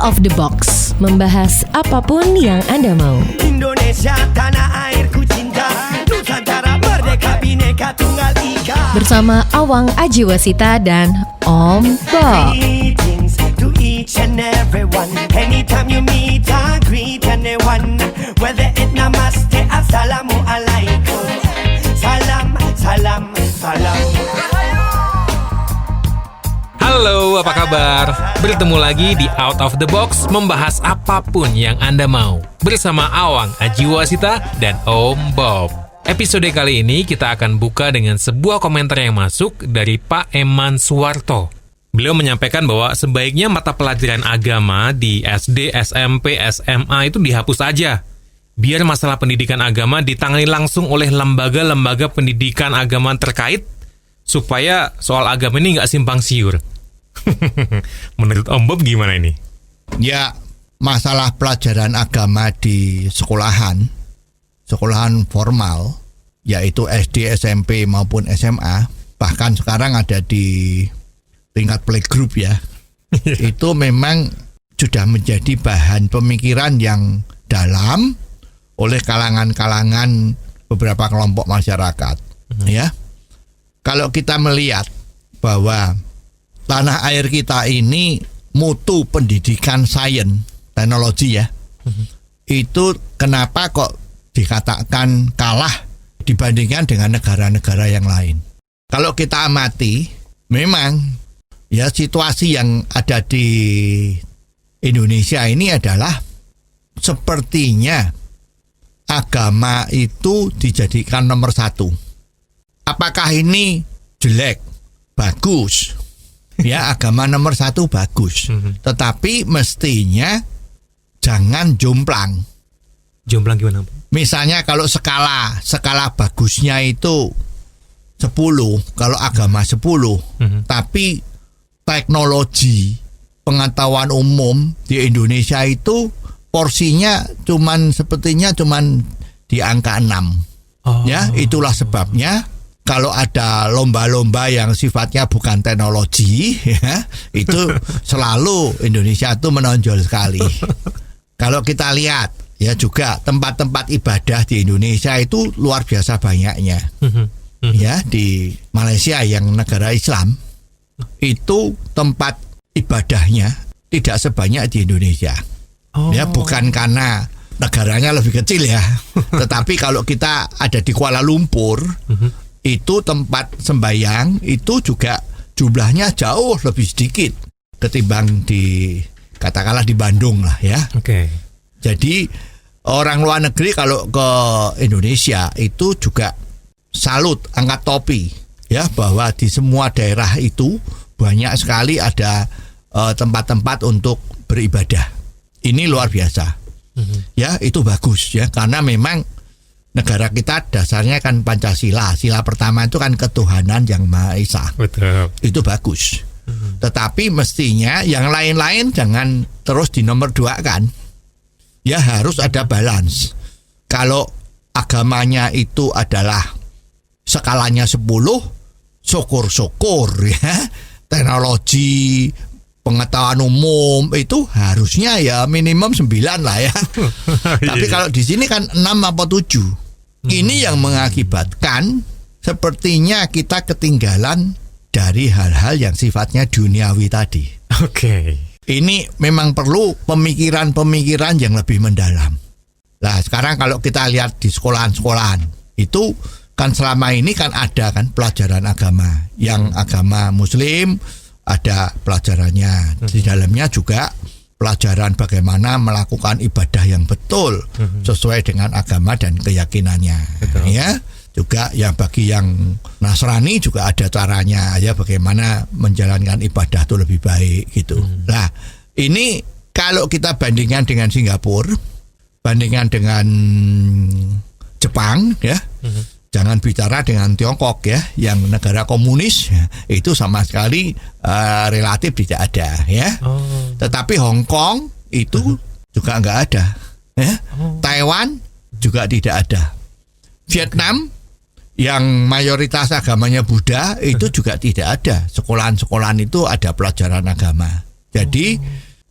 of the Box, membahas apapun yang Anda mau. Indonesia tanah airku cinta, Nusantara merdeka bineka tunggal ika. Bersama Awang Ajiwasita dan Om Bob. Greetings to each and everyone. Anytime you meet, I greet anyone. Whether it namaste, assalamu alaikum. Salam, salam, salam. Halo, apa kabar? Bertemu lagi di Out of the Box, membahas apapun yang Anda mau. Bersama Awang Ajiwasita dan Om Bob. Episode kali ini kita akan buka dengan sebuah komentar yang masuk dari Pak Eman Suwarto. Beliau menyampaikan bahwa sebaiknya mata pelajaran agama di SD, SMP, SMA itu dihapus aja. Biar masalah pendidikan agama ditangani langsung oleh lembaga-lembaga pendidikan agama terkait, supaya soal agama ini nggak simpang siur. Menurut Om Bob gimana ini? Ya, masalah pelajaran agama di sekolahan formal, yaitu SD, SMP maupun SMA, bahkan sekarang ada di tingkat playgroup ya, itu memang sudah menjadi bahan pemikiran yang dalam oleh kalangan-kalangan beberapa kelompok masyarakat. Ya, kalau kita melihat bahwa tanah air kita ini mutu pendidikan sains, teknologi ya, itu kenapa kok dikatakan kalah dibandingkan dengan negara-negara yang lain. Kalau kita amati, memang ya situasi yang ada di Indonesia ini adalah sepertinya agama itu dijadikan nomor satu. Apakah ini jelek? Bagus. Ya, agama nomor satu bagus. Tetapi mestinya jangan jomplang. Jomplang gimana? Misalnya kalau skala bagusnya itu 10, kalau agama 10, tapi teknologi pengetahuan umum di Indonesia itu porsinya sepertinya cuman di angka 6. Ya, itulah sebabnya kalau ada lomba-lomba yang sifatnya bukan teknologi, ya, itu selalu Indonesia itu menonjol sekali. Kalau kita lihat, ya juga tempat-tempat ibadah di Indonesia itu luar biasa banyaknya. Ya, di Malaysia yang negara Islam, itu tempat ibadahnya tidak sebanyak di Indonesia. Ya, bukan karena negaranya lebih kecil ya, tetapi kalau kita ada di Kuala Lumpur, itu tempat sembayang itu juga jumlahnya jauh lebih sedikit ketimbang katakanlah di Bandung lah ya. Jadi orang luar negeri kalau ke Indonesia itu juga salut, angkat topi ya, bahwa di semua daerah itu banyak sekali ada tempat-tempat untuk beribadah. Ini luar biasa. Ya, itu bagus ya, karena memang negara kita dasarnya kan Pancasila. Sila pertama itu kan ketuhanan yang Maha Esa. Betul. Itu bagus. Tetapi mestinya yang lain-lain jangan terus dinomor dua kan. Ya, harus ada balance. Kalau agamanya itu adalah skalanya 10, syukur-syukur ya. Teknologi, pengetahuan umum itu harusnya ya minimum 9 lah ya. Tapi kalau di sini kan 6 atau 7. Ini yang mengakibatkan sepertinya kita ketinggalan dari hal-hal yang sifatnya duniawi tadi. Ini memang perlu pemikiran-pemikiran yang lebih mendalam. Nah, sekarang kalau kita lihat di sekolahan-sekolahan itu kan selama ini kan ada kan pelajaran agama. Yang agama Muslim ada pelajarannya. Di dalamnya juga pelajaran bagaimana melakukan ibadah yang betul sesuai dengan agama dan keyakinannya. Ya, juga ya bagi yang Nasrani juga ada caranya ya, bagaimana menjalankan ibadah itu lebih baik gitu. Nah, ini kalau kita bandingkan dengan Singapura, bandingkan dengan Jepang ya. Jangan bicara dengan Tiongkok ya, yang negara komunis ya, itu sama sekali relatif tidak ada ya. Tetapi Hong Kong itu juga nggak ada ya. Taiwan juga tidak ada. Vietnam yang mayoritas agamanya Buddha itu juga tidak ada. Sekolahan-sekolahan itu ada pelajaran agama. Jadi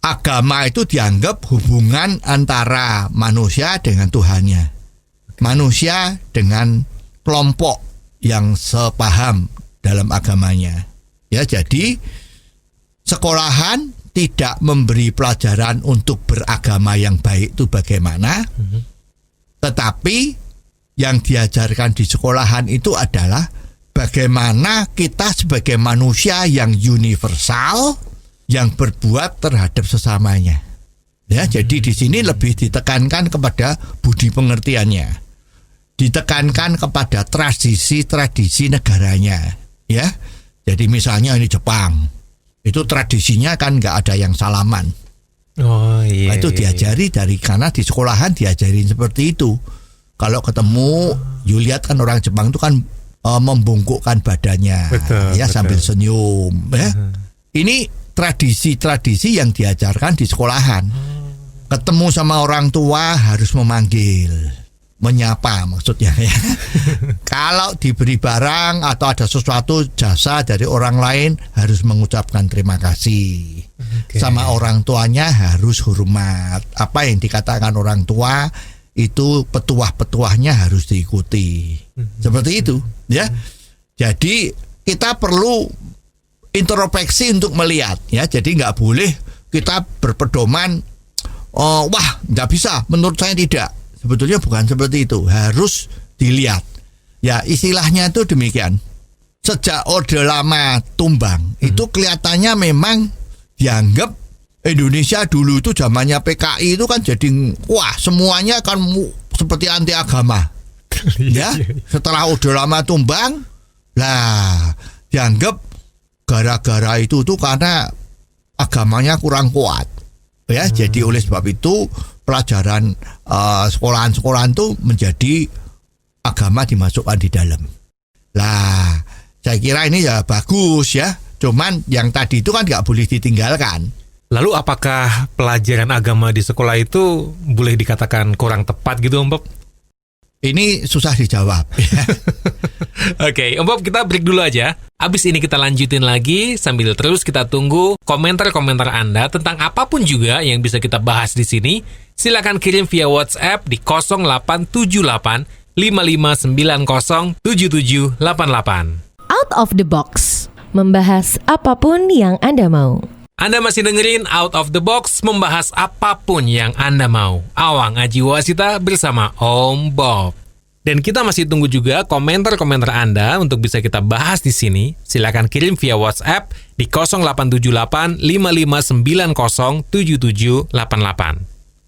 agama itu dianggap hubungan antara manusia dengan Tuhannya, manusia dengan kelompok yang sepaham dalam agamanya. Ya, jadi sekolahan tidak memberi pelajaran untuk beragama yang baik itu bagaimana, tetapi yang diajarkan di sekolahan itu adalah bagaimana kita sebagai manusia yang universal yang berbuat terhadap sesamanya. Ya, jadi di sini lebih ditekankan kepada budi pengertiannya, ditekankan kepada tradisi negaranya. Ya, jadi misalnya ini Jepang, itu tradisinya kan nggak ada yang salaman. Oh iya. Nah, itu diajari dari karena di sekolahan diajarin seperti itu. Kalau ketemu, you lihat kan orang Jepang itu kan membungkukkan badannya, betul. Sambil senyum. Ya. Ini tradisi-tradisi yang diajarkan di sekolahan. Ketemu sama orang tua harus memanggil, menyapa maksudnya ya. Kalau diberi barang atau ada sesuatu jasa dari orang lain harus mengucapkan terima kasih. Sama orang tuanya harus hormat. Apa yang dikatakan orang tua itu petuah-petuahnya harus diikuti. Seperti itu ya. Jadi kita perlu introspeksi untuk melihat ya. Jadi nggak boleh kita berpedoman wah nggak bisa, menurut saya tidak. Sebetulnya bukan seperti itu, harus dilihat. Ya, istilahnya itu demikian. Sejak Orde Lama tumbang, itu kelihatannya memang dianggap Indonesia dulu itu zamannya PKI itu kan jadi wah semuanya kan seperti anti agama. Ya, setelah Orde Lama tumbang, lah dianggap gara-gara itu tuh karena agamanya kurang kuat. Ya, jadi oleh sebab itu pelajaran sekolahan-sekolahan itu menjadi agama dimasukkan di dalam. Lah, saya kira ini ya bagus ya. Cuman yang tadi itu kan nggak boleh ditinggalkan. Lalu apakah pelajaran agama di sekolah itu boleh dikatakan kurang tepat gitu, Om Bob? Ini susah dijawab. Oke, Om Bob, kita break dulu aja. Abis ini kita lanjutin lagi sambil terus kita tunggu komentar-komentar Anda tentang apapun juga yang bisa kita bahas di sini. Silakan kirim via WhatsApp di 0878 5590 7788. Out of the box, membahas apapun yang Anda mau. Anda masih dengerin Out of the Box, membahas apapun yang Anda mau. Awang Ajiwasita bersama Om Bob. Dan kita masih tunggu juga komentar-komentar Anda untuk bisa kita bahas di sini. Silakan kirim via WhatsApp di 0878 5590 7788.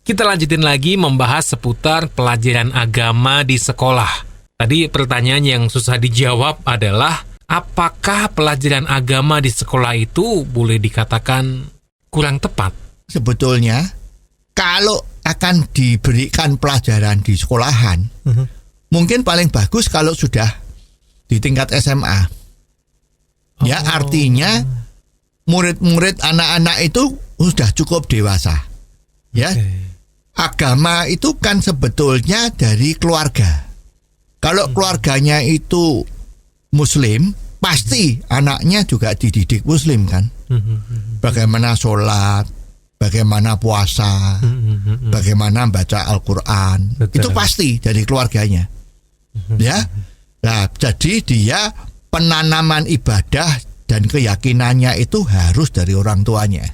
Kita lanjutin lagi membahas seputar pelajaran agama di sekolah. Tadi pertanyaan yang susah dijawab adalah, apakah pelajaran agama di sekolah itu boleh dikatakan kurang tepat? Sebetulnya, kalau akan diberikan pelajaran di sekolahan, mungkin paling bagus kalau sudah di tingkat SMA. Ya, artinya murid-murid anak-anak itu sudah cukup dewasa. Ya, agama itu kan sebetulnya dari keluarga. Kalau keluarganya itu Muslim, pasti anaknya juga dididik Muslim kan. Bagaimana sholat, bagaimana puasa, bagaimana baca Al-Quran. Itu pasti dari keluarganya. Ya, nah, jadi dia penanaman ibadah dan keyakinannya itu harus dari orang tuanya.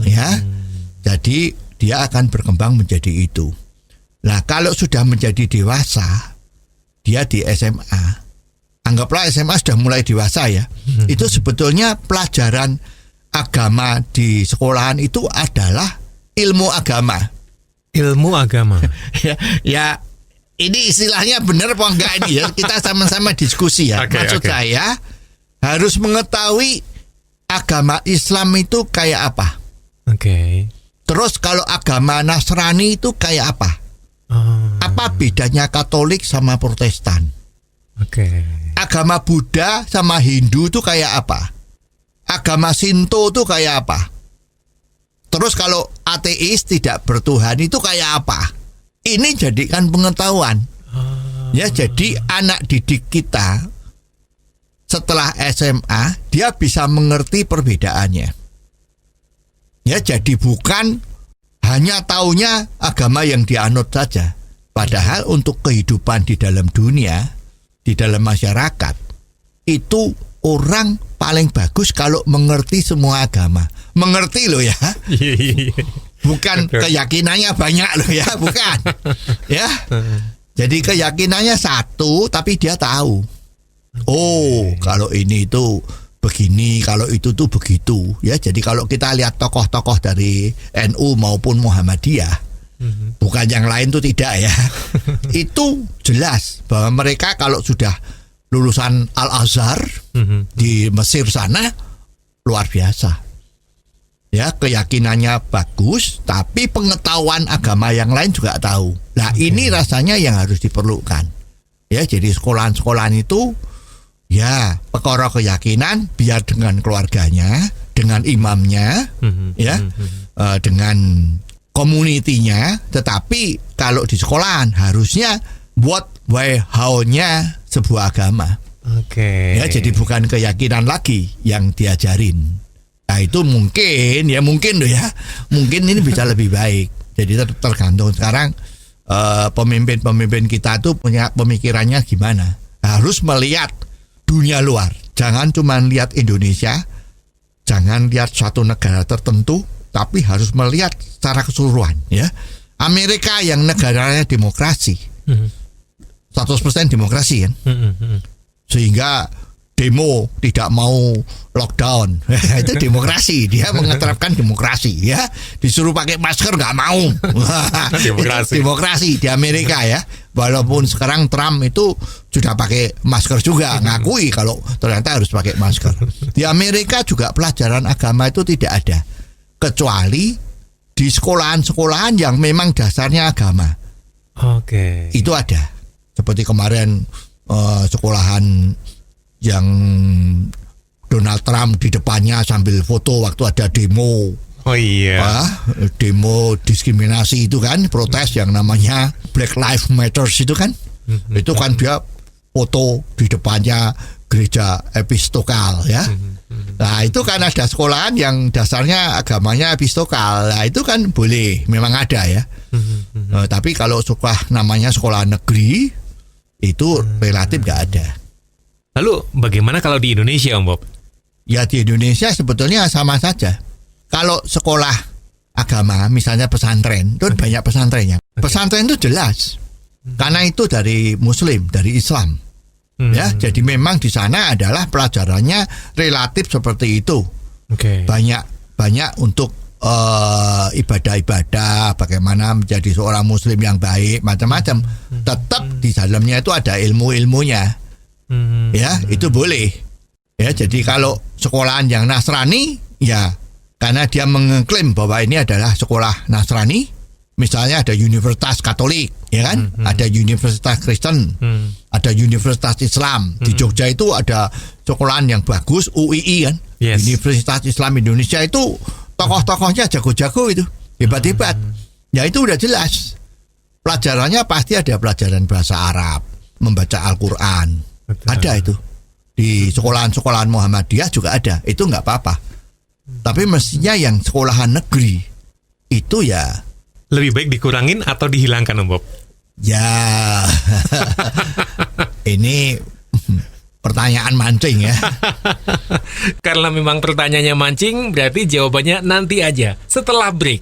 Ya, jadi dia akan berkembang menjadi itu. Nah, kalau sudah menjadi dewasa, dia di SMA. Anggaplah SMA sudah mulai dewasa ya. Itu sebetulnya pelajaran agama di sekolahan itu adalah ilmu agama. Ilmu agama. Ya, ini istilahnya benar apa enggak ini ya? Kita sama-sama diskusi ya. Maksud saya harus mengetahui agama Islam itu kayak apa. Terus kalau agama Nasrani itu kayak apa? Apa bedanya Katolik sama Protestan? Agama Buddha sama Hindu itu kayak apa? Agama Shinto itu kayak apa? Terus kalau ateis tidak bertuhan itu kayak apa? Ini jadikan pengetahuan. Ya, jadi anak didik kita setelah SMA dia bisa mengerti perbedaannya. Ya, jadi bukan hanya taunya agama yang dianut saja. Padahal untuk kehidupan di dalam dunia, di dalam masyarakat, itu orang paling bagus kalau mengerti semua agama. Mengerti loh ya. Bukan keyakinannya banyak loh ya, bukan. Ya. Jadi keyakinannya satu, tapi dia tahu. Oh, kalau ini itu begini, kalau itu tuh begitu. Ya, jadi kalau kita lihat tokoh-tokoh dari NU maupun Muhammadiyah, bukan yang lain tuh tidak ya. Itu jelas bahwa mereka kalau sudah lulusan Al-Azhar di Mesir sana luar biasa. Ya, keyakinannya bagus, tapi pengetahuan agama yang lain juga tahu. Nah, ini rasanya yang harus diperlukan. Ya, jadi sekolahan-sekolahan itu ya perkara keyakinan biar dengan keluarganya, dengan imamnya, ya, dengan komunitinya. Tetapi kalau di sekolahan harusnya buat why how-nya sebuah agama. Ya, jadi bukan keyakinan lagi yang diajarin. Nah, itu mungkin loh ya. Mungkin ini bisa lebih baik. Jadi tergantung sekarang pemimpin-pemimpin kita tuh punya pemikirannya gimana. Harus melihat dunia luar. Jangan cuma lihat Indonesia, jangan lihat suatu negara tertentu, tapi harus melihat secara keseluruhan ya. Amerika yang negaranya demokrasi, 100% demokrasi kan, sehingga demo tidak mau lockdown. Itu demokrasi, dia mengeterapkan demokrasi ya. Disuruh pakai masker nggak mau. Demokrasi di Amerika ya. Walaupun sekarang Trump itu sudah pakai masker juga, ngakui kalau ternyata harus pakai masker. Di Amerika juga pelajaran agama itu tidak ada, kecuali di sekolahan-sekolahan yang memang dasarnya agama. Itu ada. Seperti kemarin sekolahan yang Donald Trump di depannya sambil foto waktu ada demo. Demo diskriminasi itu kan, protes yang namanya Black Lives Matter itu kan. Itu kan dia foto di depannya gereja episkopal ya. Nah, itu kan ada sekolahan yang dasarnya agamanya episkopal. Nah, itu kan boleh, memang ada ya. Tapi kalau namanya sekolah negeri itu relatif nggak ada. Lalu bagaimana kalau di Indonesia, Om Bob? Ya, di Indonesia sebetulnya sama saja. Kalau sekolah agama, misalnya pesantren, itu banyak pesantrennya. Pesantren itu jelas, karena itu dari Muslim, dari Islam. Ya, jadi memang di sana adalah pelajarannya relatif seperti itu. Banyak untuk ibadah-ibadah, bagaimana menjadi seorang Muslim yang baik, macam-macam. Tetap di dalamnya itu ada ilmu-ilmunya. Ya, itu boleh. Ya, jadi kalau sekolahan yang Nasrani, ya karena dia mengklaim bahwa ini adalah sekolah Nasrani, misalnya ada Universitas Katolik, ya kan? Ada Universitas Kristen, ada Universitas Islam. Di Jogja itu ada sekolahan yang bagus, UII kan? Universitas Islam Indonesia itu tokoh-tokohnya jago-jago itu, hebat-hebat. Ya, itu udah jelas. Pelajarannya pasti ada pelajaran bahasa Arab, membaca Al-Quran. Ada itu. Di sekolahan-sekolahan Muhammadiyah juga ada. Itu nggak apa-apa. Tapi mestinya yang sekolahan negeri itu ya lebih baik dikurangin atau dihilangkan, Om Bob? Ya, ini pertanyaan mancing ya. Karena memang pertanyaannya mancing, berarti jawabannya nanti aja setelah break.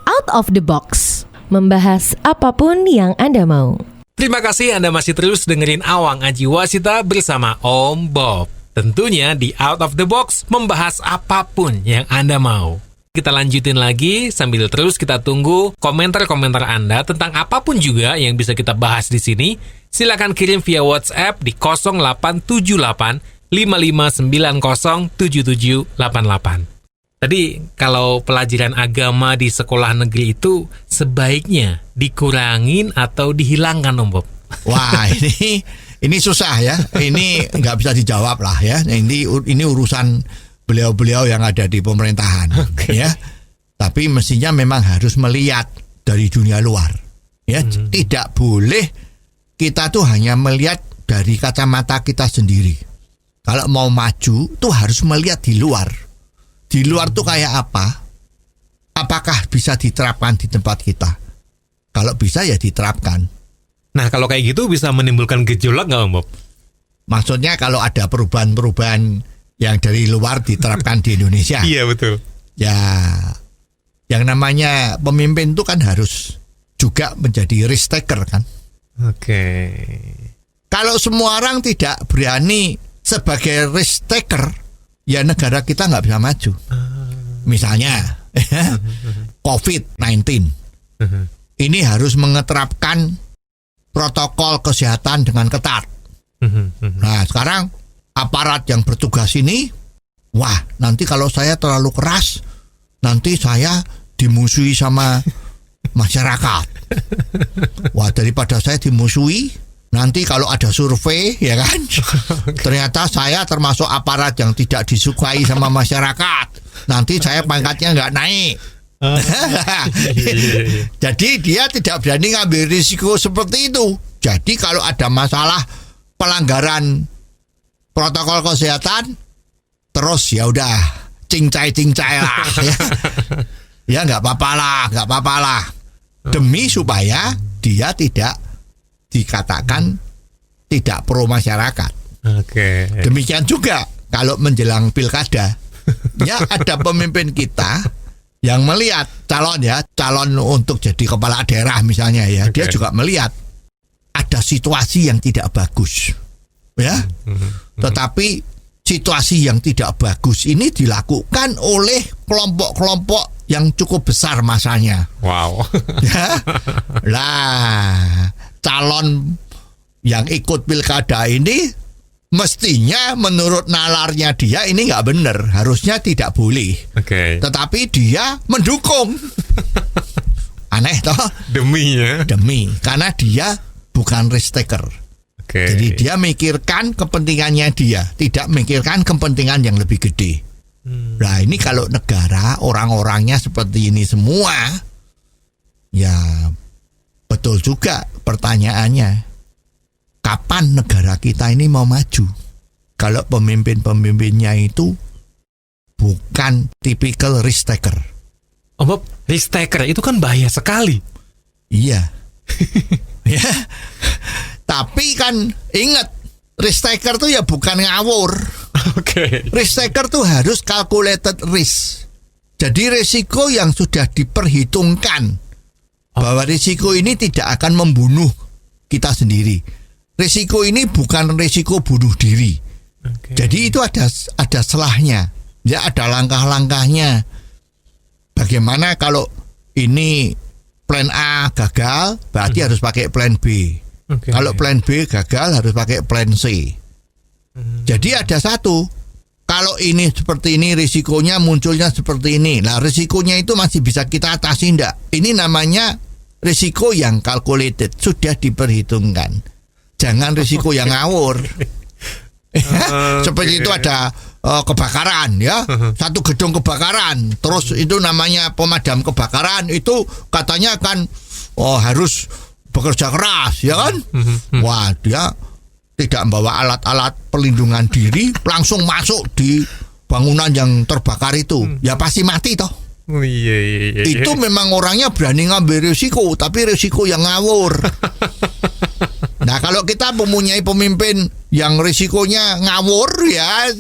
Out of the box, membahas apapun yang Anda mau. Terima kasih Anda masih terus dengerin Awang Ajiwasita bersama Om Bob. Tentunya di Out of the Box membahas apapun yang Anda mau. Kita lanjutin lagi sambil terus kita tunggu komentar-komentar Anda tentang apapun juga yang bisa kita bahas di sini. Silakan kirim via WhatsApp di 0878 5590 7788. Tadi kalau pelajaran agama di sekolah negeri itu sebaiknya dikurangin atau dihilangkan, Om Bob? Wah, ini susah ya. Ini nggak bisa dijawab lah ya. Ini urusan beliau-beliau yang ada di pemerintahan, ya. Tapi mestinya memang harus melihat dari dunia luar, ya. Tidak boleh kita tuh hanya melihat dari kacamata kita sendiri. Kalau mau maju tuh harus melihat di luar. Di di luar tuh kayak apa? Apakah bisa diterapkan di tempat kita? Kalau bisa ya diterapkan. Nah, kalau kayak gitu bisa menimbulkan gejolak nggak, Om Bob? Maksudnya kalau ada perubahan-perubahan yang dari luar diterapkan di Indonesia. Iya, betul. Ya, yang namanya pemimpin itu kan harus juga menjadi risk taker kan. Oke. Kalau semua orang tidak berani sebagai risk taker, ya negara kita nggak bisa maju. Misalnya COVID-19 ini harus mengeterapkan protokol kesehatan dengan ketat. Nah, sekarang aparat yang bertugas ini, wah, nanti kalau saya terlalu keras, nanti saya dimusuhi sama masyarakat. Wah, daripada saya dimusuhi, nanti kalau ada survei, ya kan, ternyata saya termasuk aparat yang tidak disukai sama masyarakat. Nanti saya pangkatnya nggak naik. Jadi dia tidak berani ngambil risiko seperti itu. Jadi kalau ada masalah pelanggaran protokol kesehatan, terus ya udah cincai lah. Ya nggak apa-apa lah. Demi supaya dia tidak dikatakan tidak pro masyarakat. Oke. Demikian juga kalau menjelang pilkada, ya ada pemimpin kita yang melihat calon untuk jadi kepala daerah misalnya ya, dia juga melihat ada situasi yang tidak bagus, ya. Tetapi situasi yang tidak bagus ini dilakukan oleh kelompok-kelompok yang cukup besar masanya. Wow. Ya. Lah, calon yang ikut pilkada ini mestinya menurut nalarnya dia ini nggak benar, harusnya tidak boleh. Oke. Tetapi dia mendukung. Aneh toh? Demi, karena dia bukan risk taker. Oke. Jadi dia mikirkan kepentingannya dia, tidak mikirkan kepentingan yang lebih gede. Nah, ini kalau negara orang-orangnya seperti ini semua, ya betul juga pertanyaannya. Kapan negara kita ini mau maju? Kalau pemimpin-pemimpinnya itu bukan tipikal risk taker. Om Bob, risk taker itu kan bahaya sekali. Iya. Ya. Tapi kan ingat, risk taker tuh ya bukan ngawur. Oke. Risk taker tuh harus calculated risk. Jadi risiko yang sudah diperhitungkan bahwa risiko ini tidak akan membunuh kita sendiri. Risiko ini bukan risiko bunuh diri. Jadi itu ada selahnya. Ya, ada langkah-langkahnya. Bagaimana kalau ini plan A gagal, berarti harus pakai plan B. Kalau plan B gagal, harus pakai plan C. Jadi ada satu, kalau ini seperti ini, risikonya munculnya seperti ini. Nah, risikonya itu masih bisa kita atasi enggak? Ini namanya risiko yang calculated, sudah diperhitungkan. Jangan risiko yang ngawur. Seperti itu ada kebakaran ya, satu gedung kebakaran, terus itu namanya pemadam kebakaran, itu katanya kan harus bekerja keras ya kan. Wah, dia tidak membawa alat-alat perlindungan diri, langsung masuk di bangunan yang terbakar itu, ya pasti mati toh. Iya. Itu memang orangnya berani ngambil risiko, tapi risiko yang ngawur. Nah, kalau kita mempunyai pemimpin yang risikonya ngawur ya,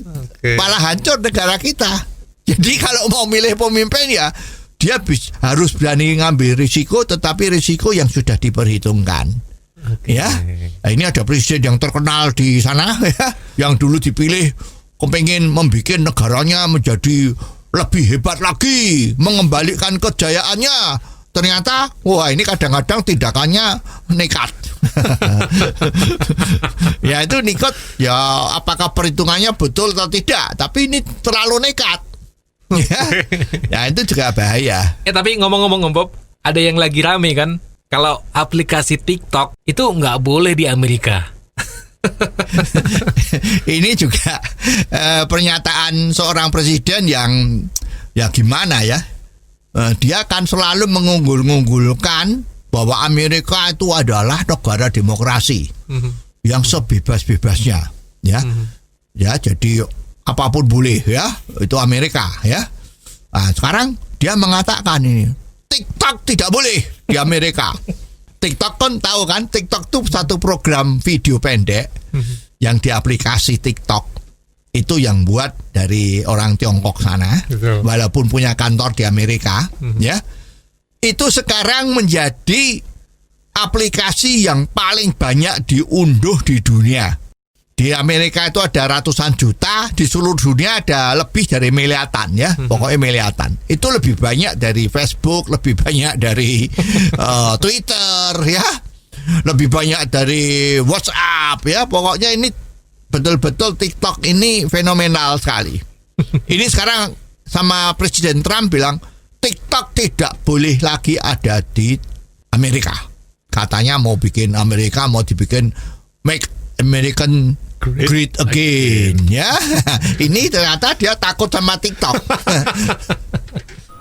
malah hancur negara kita. Jadi kalau mau milih pemimpin ya, dia harus berani ngambil risiko, tetapi risiko yang sudah diperhitungkan. Ya, nah, ini ada presiden yang terkenal di sana ya, yang dulu dipilih kepengin membuat negaranya menjadi lebih hebat lagi, mengembalikan kejayaannya. Ternyata, wah, ini kadang-kadang tindakannya nekat. Ya itu nekat, ya apakah perhitungannya betul atau tidak? Tapi ini terlalu nekat. Ya itu juga bahaya. Tapi ngomong-ngomong Om Bob, ada yang lagi rame kan? Kalau aplikasi TikTok itu nggak boleh di Amerika. Ini juga pernyataan seorang presiden yang ya gimana ya? Dia kan selalu mengunggul-unggulkan bahwa Amerika itu adalah negara demokrasi yang sebebas-bebasnya, ya. Ya, jadi apapun boleh ya, itu Amerika ya. Nah, sekarang dia mengatakan ini TikTok tidak boleh di Amerika. TikTok kan tahu kan, TikTok itu satu program video pendek yang di aplikasi TikTok itu yang buat dari orang Tiongkok sana, Betul. walaupun punya kantor di Amerika, ya. Itu sekarang menjadi aplikasi yang paling banyak diunduh di dunia. Di Amerika itu ada ratusan juta, di seluruh dunia ada lebih dari miliaran ya, pokoknya miliaran. Itu lebih banyak dari Facebook, lebih banyak dari Twitter ya, lebih banyak dari WhatsApp ya. Pokoknya ini betul-betul TikTok ini fenomenal sekali. Ini sekarang sama Presiden Trump bilang TikTok tidak boleh lagi ada di Amerika. Katanya mau bikin Amerika, mau dibikin Make American Great Again ya. Ini ternyata dia takut sama TikTok.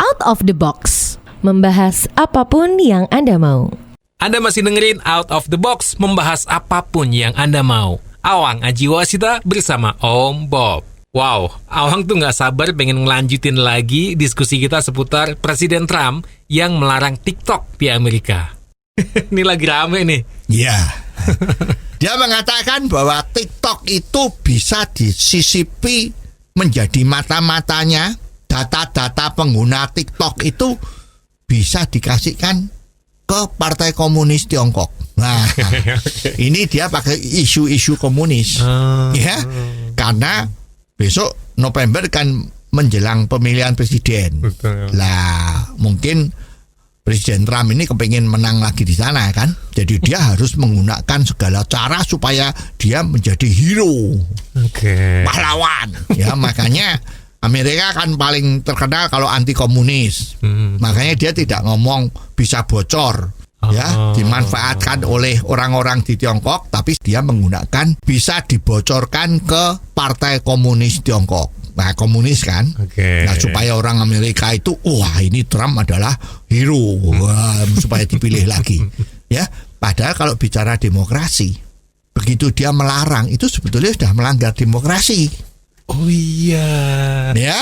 Out of the Box, membahas apapun yang Anda mau. Anda masih dengerin Out of the Box, membahas apapun yang Anda mau. Awang Ajiwasita bersama Om Bob. Wow, Awang tuh nggak sabar pengen ngelanjutin lagi diskusi kita seputar Presiden Trump yang melarang TikTok di Amerika. Ini lagi rame nih. Ya. Dia mengatakan bahwa TikTok itu bisa disisipi menjadi mata-matanya. Data-data pengguna TikTok itu bisa dikasihkan ke Partai Komunis Tiongkok. Nah, ini dia pakai isu-isu komunis. Ya. Karena besok November kan menjelang pemilihan presiden. Betul. Lah, mungkin Presiden Trump ini kepingin menang lagi di sana kan. Jadi dia harus menggunakan segala cara supaya dia menjadi hero. Pahlawan. Ya, makanya Amerika kan paling terkenal kalau anti komunis. Makanya dia tidak ngomong bisa bocor. Ya, dimanfaatkan oleh orang-orang di Tiongkok, tapi dia menggunakan bisa dibocorkan ke Partai Komunis Tiongkok. Nah, komunis kan. Nah, supaya orang Amerika itu, wah ini Trump adalah hero, wah, supaya dipilih lagi. Ya, padahal kalau bicara demokrasi, begitu dia melarang, itu sebetulnya sudah melanggar demokrasi. Oh iya. Ya.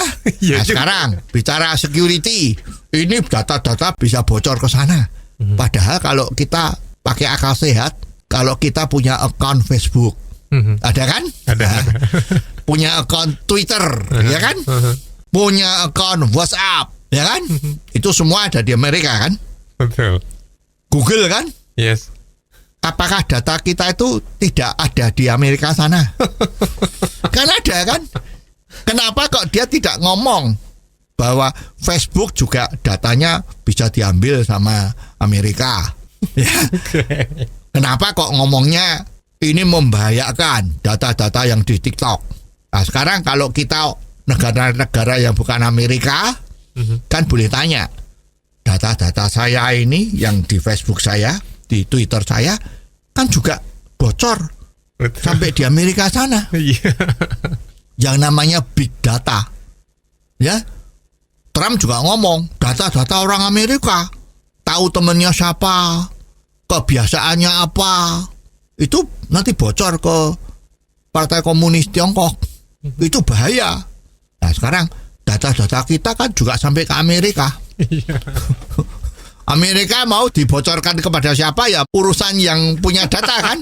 Nah, sekarang bicara security, ini data-data bisa bocor ke sana. Padahal kalau kita pakai akal sehat, kalau kita punya account Facebook, ada kan? Ada. Punya account Twitter, ya kan? Punya account WhatsApp, ya kan? Itu semua ada di Amerika kan? Betul. Google kan? Yes. Apakah data kita itu tidak ada di Amerika sana? Kan ada kan? Kenapa kok dia tidak ngomong bahwa Facebook juga datanya bisa diambil sama Amerika? Ya. Kenapa kok ngomongnya ini membahayakan data-data yang di TikTok? Nah, sekarang kalau kita negara-negara yang bukan Amerika, kan boleh tanya, data-data saya ini yang di Facebook saya, di Twitter saya, kan juga bocor. Betul. Sampai di Amerika sana. Yang namanya big data. Ya, Trump juga ngomong, data-data orang Amerika, tahu temennya siapa, kebiasaannya apa, itu nanti bocor ke Partai Komunis Tiongkok. Itu bahaya. Nah, sekarang data-data kita kan juga sampai ke Amerika. Amerika mau dibocorkan kepada siapa ya? Urusan yang punya data kan?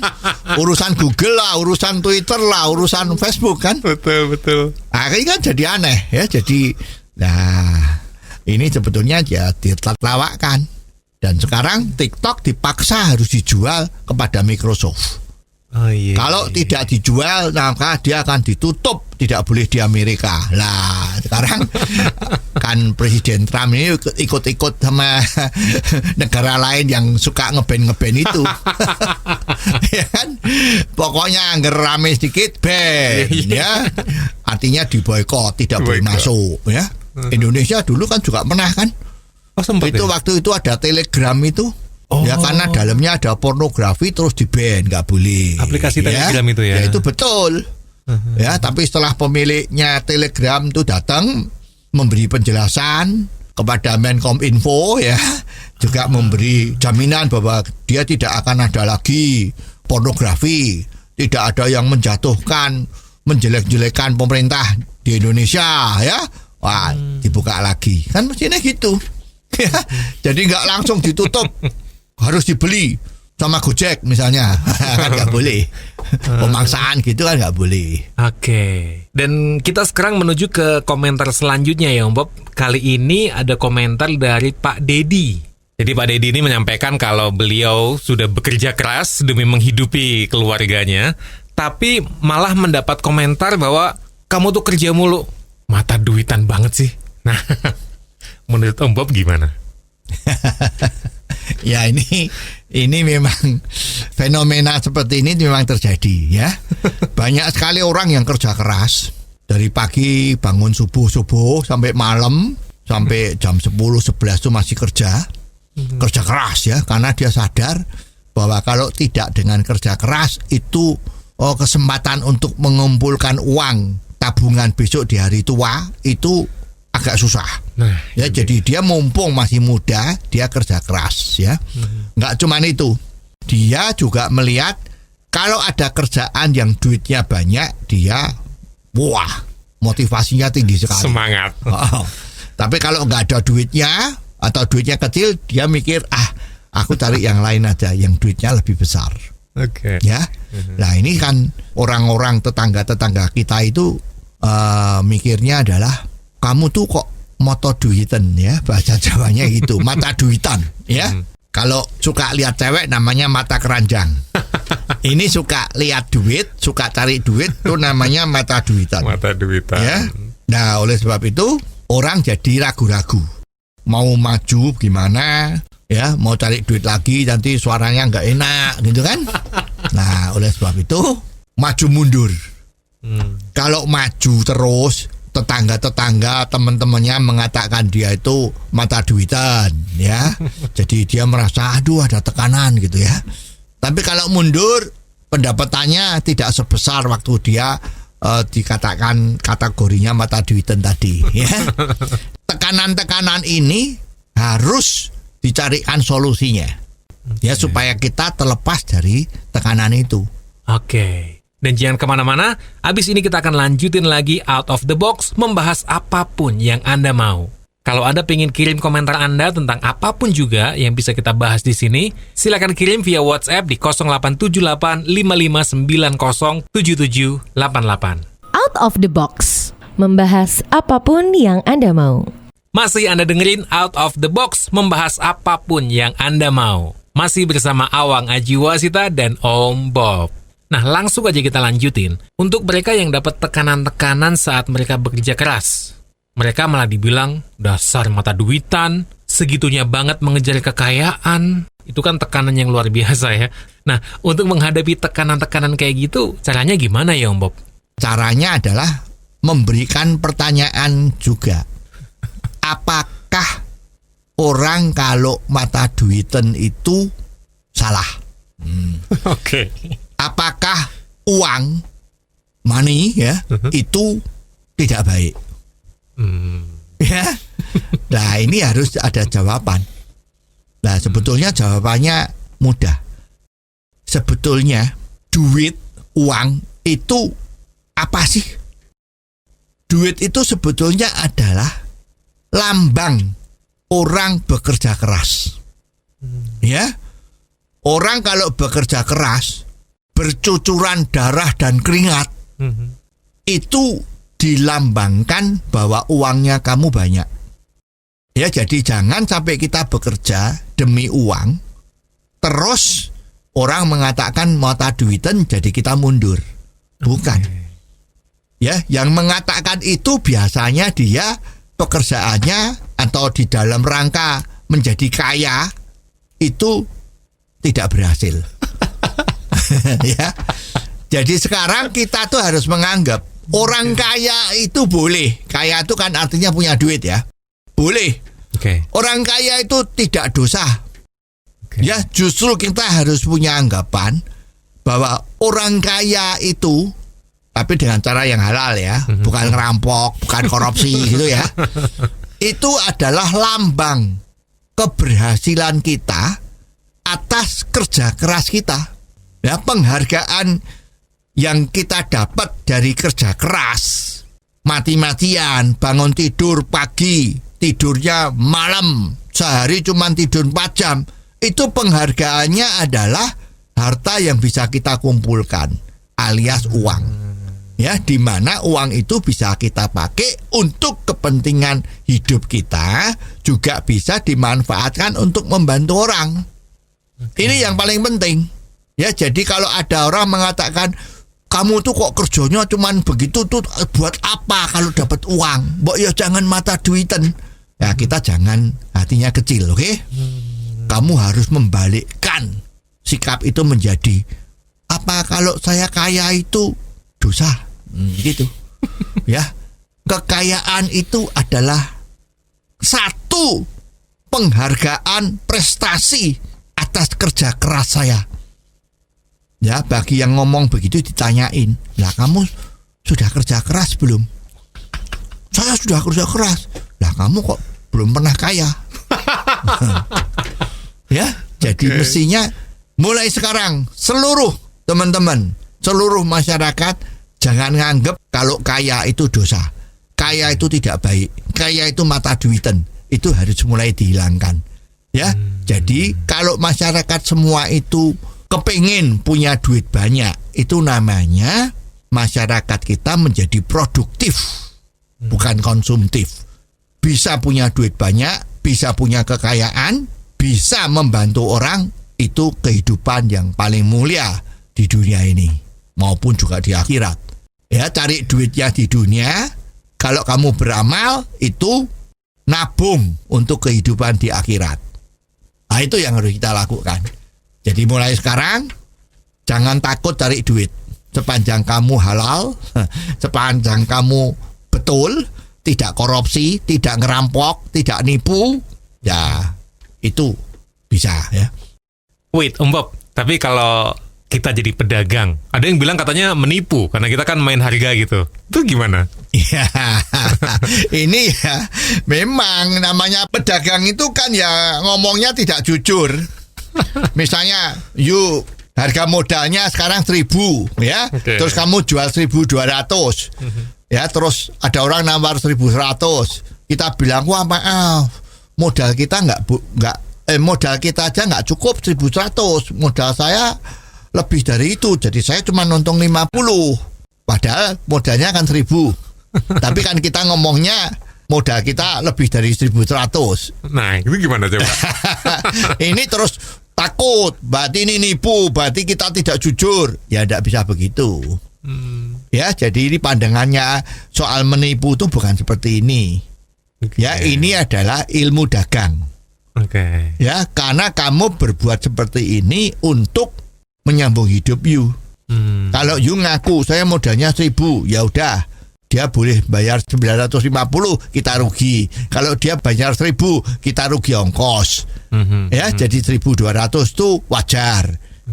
Urusan Google lah, urusan Twitter lah, urusan Facebook kan? Betul. Nah, ini kan jadi aneh ya. Jadi, nah ini sebetulnya ya ditertawakan. Dan sekarang TikTok dipaksa harus dijual kepada Microsoft. Oh iya. Kalau tidak dijual, maka dia akan ditutup, tidak boleh di Amerika. Lah, sekarang kan Presiden Trump ini ikut-ikut sama negara lain yang suka ngeband itu. Ya kan? Pokoknya anggar rame sedikit, ban, ya. Artinya diboikot, tidak boleh masuk, ya. Indonesia dulu kan juga pernah kan? Oh, sempat itu ya? Waktu itu ada Telegram itu. Ya karena dalamnya ada pornografi terus di-ban, nggak boleh. Aplikasi Telegram itu ya? Ya itu betul. Ya, tapi setelah pemiliknya Telegram itu datang memberi penjelasan kepada Menkominfo ya, juga memberi jaminan bahwa dia tidak akan ada lagi pornografi, tidak ada yang menjatuhkan, menjelek-jelekan pemerintah di Indonesia ya. Wah, dibuka lagi. Kan mestinya gitu. Ya, jadi nggak langsung ditutup, harus dibeli sama Gojek misalnya. Kan nggak boleh. Pemaksaan gitu kan nggak boleh. Oke. Dan kita sekarang menuju ke komentar selanjutnya ya Om Bob. Kali ini ada komentar dari Pak Dedi. Jadi Pak Dedi ini menyampaikan kalau beliau sudah bekerja keras demi menghidupi keluarganya, tapi malah mendapat komentar bahwa kamu tuh kerja mulu, mata duitan banget sih. Nah, menurut Om Bob gimana? Ya ini memang fenomena seperti ini memang terjadi ya. Banyak sekali orang yang kerja keras dari pagi bangun subuh sampai malam, sampai jam 10-11 itu masih kerja keras ya, karena dia sadar bahwa kalau tidak dengan kerja keras itu kesempatan untuk mengumpulkan uang tabungan besok di hari tua itu agak susah. Nah, ya jadi dia mumpung masih muda, dia kerja keras ya. Nggak cuman itu, dia juga melihat kalau ada kerjaan yang duitnya banyak, dia wah motivasinya tinggi sekali. Semangat. Tapi kalau nggak ada duitnya atau duitnya kecil, dia mikir aku cari yang lain aja yang duitnya lebih besar. Oke. Ya. Nah ini kan orang-orang tetangga kita itu mikirnya adalah kamu tuh kok moto duitan ya, bahasa Jawanya gitu, mata duitan ya. Kalau suka lihat cewek namanya mata keranjang. Ini suka lihat duit, suka cari duit tuh namanya mata duitan. Mata duitan. Ya. Nah, oleh sebab itu orang jadi ragu-ragu. Mau maju gimana? Ya, mau cari duit lagi nanti suaranya nggak enak gitu kan? Nah, oleh sebab itu maju mundur. Kalau maju terus, tetangga-tetangga teman-temannya mengatakan dia itu mata duitan ya. Jadi dia merasa aduh ada tekanan gitu ya. Tapi kalau mundur pendapatannya tidak sebesar waktu dia dikatakan kategorinya mata duitan tadi ya. Tekanan-tekanan ini harus dicarikan solusinya ya supaya kita terlepas dari tekanan itu. Oke. Dan jangan kemana-mana, abis ini kita akan lanjutin lagi Out of the Box, membahas apapun yang Anda mau. Kalau Anda pengen kirim komentar Anda tentang apapun juga yang bisa kita bahas di sini, silakan kirim via WhatsApp di 0878 5590 7788. Out of the Box, membahas apapun yang Anda mau. Masih Anda dengerin Out of the Box, membahas apapun yang Anda mau. Masih bersama Awang Ajiwasita dan Om Bob. Nah, langsung aja kita lanjutin. Untuk mereka yang dapat tekanan-tekanan saat mereka bekerja keras, mereka malah dibilang dasar mata duitan, segitunya banget mengejar kekayaan. Itu kan tekanan yang luar biasa ya. Nah, untuk menghadapi tekanan-tekanan kayak gitu, caranya gimana ya Om Bob? Caranya adalah memberikan pertanyaan juga. Apakah orang kalau mata duitan itu salah? Oke. Apakah uang, money ya, itu tidak baik? Ya. Nah, ini harus ada jawaban. Nah, sebetulnya jawabannya mudah. Sebetulnya duit, uang itu apa sih? Duit itu sebetulnya adalah lambang orang bekerja keras. Ya. Orang kalau bekerja keras, bercucuran darah dan keringat, itu dilambangkan bahwa uangnya kamu banyak. Ya, jadi jangan sampai kita bekerja demi uang, terus orang mengatakan mata duitan jadi kita mundur. Bukan. Ya, yang mengatakan itu biasanya dia pekerjaannya atau di dalam rangka menjadi kaya itu tidak berhasil. Ya. Jadi sekarang kita tuh harus menganggap orang kaya itu boleh. Kaya itu kan artinya punya duit ya. Boleh. Orang kaya itu tidak dosa. Ya, justru kita harus punya anggapan bahwa orang kaya itu, tapi dengan cara yang halal ya, bukan ngerampok, bukan korupsi gitu ya. Itu adalah lambang keberhasilan kita atas kerja keras kita. Ya, penghargaan yang kita dapat dari kerja keras mati-matian, bangun tidur pagi, tidurnya malam, sehari cuma tidur 4 jam. Itu penghargaannya adalah harta yang bisa kita kumpulkan, alias uang. Ya, di mana uang itu bisa kita pakai untuk kepentingan hidup kita, juga bisa dimanfaatkan untuk membantu orang. Ini yang paling penting. Ya, jadi kalau ada orang mengatakan kamu tuh kok kerjanya cuman begitu tuh buat apa kalau dapat uang? Mbok ya jangan mata duiten. Ya kita jangan hatinya kecil, oke? Kamu harus membalikkan sikap itu menjadi apa kalau saya kaya itu dosa, gitu. Ya, kekayaan itu adalah satu penghargaan prestasi atas kerja keras saya. Ya, bagi yang ngomong begitu ditanyain, lah kamu sudah kerja keras belum? Saya sudah kerja keras. Lah kamu kok belum pernah kaya? Ya, jadi mestinya mulai sekarang seluruh teman-teman, seluruh masyarakat jangan nganggep kalau kaya itu dosa. Kaya itu tidak baik. Kaya itu mata duiten. Itu harus mulai dihilangkan. Ya, jadi kalau masyarakat semua itu kepingin punya duit banyak, itu namanya masyarakat kita menjadi produktif, bukan konsumtif. Bisa punya duit banyak, bisa punya kekayaan, bisa membantu orang, itu kehidupan yang paling mulia di dunia ini, maupun juga di akhirat. Ya, cari duitnya di dunia, kalau kamu beramal, itu nabung untuk kehidupan di akhirat. Nah, itu yang harus kita lakukan. Jadi mulai sekarang jangan takut cari duit. Sepanjang kamu halal, sepanjang kamu betul, tidak korupsi, tidak ngerampok, tidak nipu, ya itu bisa ya. Wait, Om Bob, tapi kalau kita jadi pedagang, ada yang bilang katanya menipu karena kita kan main harga gitu. Itu gimana? Ya, ini ya memang namanya pedagang itu kan ya ngomongnya tidak jujur. Misalnya, harga modalnya sekarang 1.000 ya, terus kamu jual 1.200, ya, terus ada orang nawar 1.100, kita bilang wah maaf, modal kita modal kita aja nggak cukup 1.100, modal saya lebih dari itu, jadi saya cuma untung 50, padahal modalnya kan 1.000, tapi kan kita ngomongnya modal kita lebih dari 1.100. Nah, itu gimana coba? Ini terus takut, berarti ini nipu, berarti kita tidak jujur. Ya tidak bisa begitu. Ya, jadi ini pandangannya soal menipu itu bukan seperti ini. Ya, ini adalah ilmu dagang. Ya, karena kamu berbuat seperti ini untuk menyambung hidup you. Kalau you ngaku saya modalnya 1.000, ya udah, dia boleh bayar 950, kita rugi. Kalau dia bayar 1.000, kita rugi ongkos. Ya, jadi 1.200 itu wajar.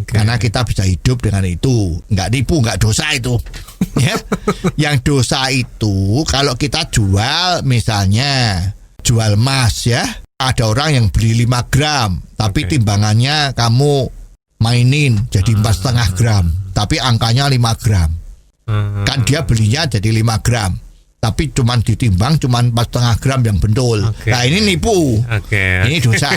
Karena kita bisa hidup dengan itu. Nggak nipu, nggak dosa itu. Ya. Yang dosa itu kalau kita jual, misalnya jual emas ya. Ada orang yang beli 5 gram, tapi timbangannya kamu mainin jadi 4,5 gram, tapi angkanya 5 gram. Kan dia belinya jadi 5 gram, tapi cuman ditimbang cuman 4,5 gram yang bentul. Nah, ini nipu. Ini dosa.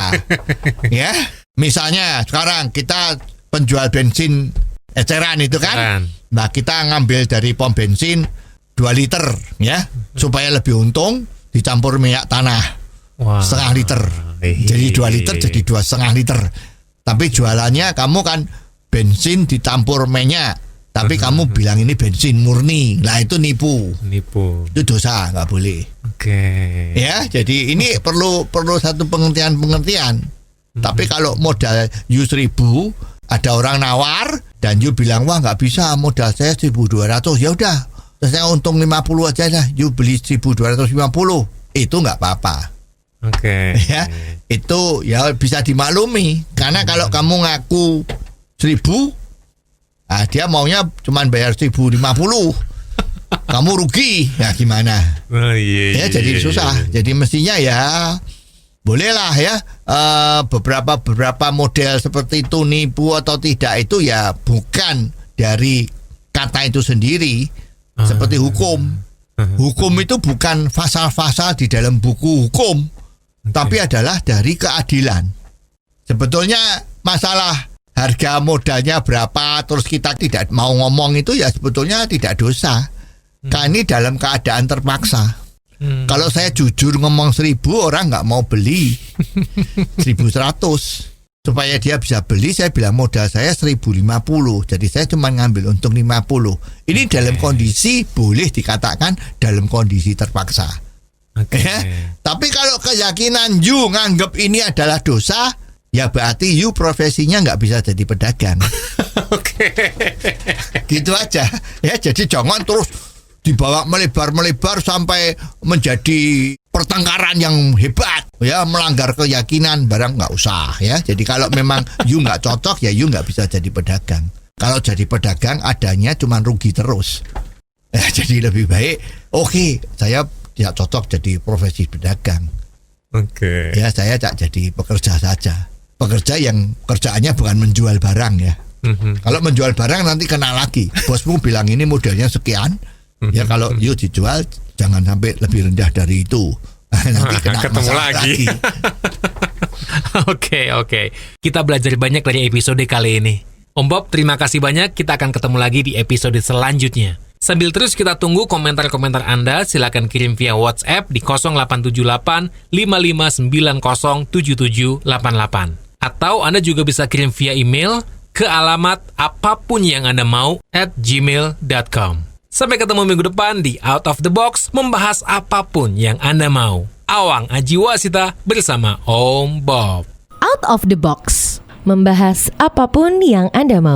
Ya, misalnya sekarang kita penjual bensin eceran itu kan. Nah, kita ngambil dari pom bensin 2 liter ya, supaya lebih untung, dicampur minyak tanah 0,5 liter. Jadi 2 liter jadi 2,5 liter. Tapi jualannya kamu kan bensin dicampur minyak, tapi kamu bilang ini bensin murni. Nah, itu nipu. Itu dosa, nggak boleh. Ya, jadi ini perlu satu pengertian. Tapi kalau modal you 1.000, ada orang nawar dan you bilang wah nggak bisa, modal saya 1.200, ya udah, saya untung 50 aja dah, you beli 1.250, itu nggak apa-apa. Ya, itu ya bisa dimaklumi, karena kalau kamu ngaku 1.000, nah, dia maunya cuman bayar 1.050, kamu rugi, ya gimana? Ya, jadi susah. Jadi mestinya ya bolehlah ya, beberapa model seperti itu nipu atau tidak itu ya bukan dari kata itu sendiri, seperti hukum. Hukum itu bukan pasal-pasal di dalam buku hukum, tapi adalah dari keadilan. Sebetulnya masalah harga modalnya berapa, terus kita tidak mau ngomong itu ya sebetulnya tidak dosa. Karena ini dalam keadaan terpaksa. Kalau saya jujur ngomong 1.000, orang nggak mau beli 1.100. Supaya dia bisa beli, saya bilang modal saya 1.050. Jadi saya cuma ngambil untung 50. Ini dalam kondisi, boleh dikatakan dalam kondisi terpaksa. Ya? Tapi kalau keyakinan you nganggap ini adalah dosa, ya berarti you profesinya nggak bisa jadi pedagang. Gitu aja. Ya, jadi jangan terus dibawa melebar-melebar sampai menjadi pertengkaran yang hebat, ya, melanggar keyakinan barang nggak usah, ya. Jadi kalau memang you nggak cocok, ya you nggak bisa jadi pedagang. Kalau jadi pedagang adanya cuma rugi terus. Ya, jadi lebih baik, oke, saya tidak cocok jadi profesi pedagang. Ya, saya tak jadi pekerja saja. Pekerja yang kerjaannya bukan menjual barang, ya. Kalau menjual barang nanti kena lagi. Bosmu bilang ini modelnya sekian. Ya kalau you dijual jangan sampai lebih rendah dari itu. Nanti kena ketemu lagi. Oke. Kita belajar banyak dari episode kali ini. Om Bob, terima kasih banyak. Kita akan ketemu lagi di episode selanjutnya. Sambil terus kita tunggu komentar-komentar Anda, silakan kirim via WhatsApp di 0878 5590 7788. Atau Anda juga bisa kirim via email ke alamat apapun yang Anda mau @gmail.com. Sampai ketemu minggu depan di Out of the Box, membahas apapun yang Anda mau. Awang Ajiwasita bersama Om Bob. Out of the Box, membahas apapun yang Anda mau.